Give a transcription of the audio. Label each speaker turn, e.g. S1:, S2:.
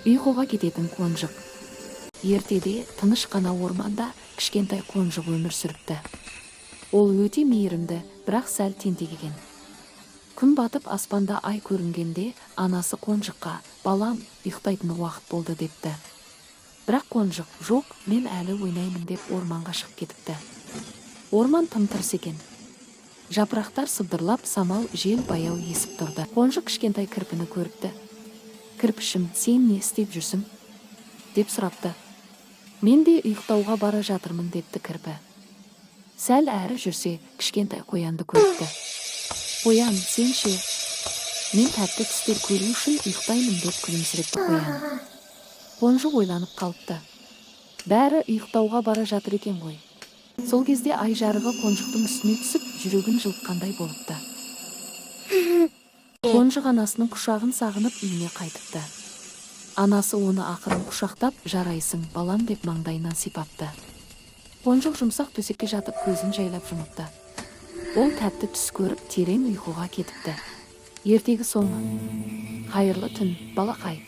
S1: Ұйқыға кететін қонжық. Ертеде тыныш қана орманда кішкентай қонжық өмір сүріпті. Ол өте мейірімді, бірақ сәл тентек екен. Күн батып аспанда ай көрінгенде анасы қонжыққа: «Балам, ұйықтайтын уақыт болды» депті. Бірақ қонжық: «Жоқ, мен әлі ойнаймын» деп орманға шығып кетіпті. Орман тым-тырс екен. Жапырақтар сыбдырлап, самал жел баяу есіп тұрды. Қонжық кішкентай кірпіні көріпті. «Кірпішім, сен не істеп жүрсің?» деп сұрапты. «Мен де ұйықтауға бара жатырмын» депті кірпі. Сәл әрі жүрсе, кішкентай қоянды көріпті. «Қоян, сен ше?» «Мен тәтті түстер көру үшін ұйықтаймын» деп күлімсірепті қоян. Қонжық ойланып қалыпты. Бәрі ұйықтауға бара жатыр екен ғой. Сол кезде ай жарығы қонжықтың үстіне түсіп, жүрегін жылытқандай болыпты. Қонжық анасының құшағын сағынып үйіне қайтыпты. Анасы оны ақырын құшақтап: «Жарайсың, балам» деп маңдайынан сипапты. Қонжық жұмсақ төсекке жатып көзін жайлап жұмыпты. Ол тәтті түс көріп, терең ұйқыға кетіпті. Ертегі соңы. Қайырлы түн, балақай.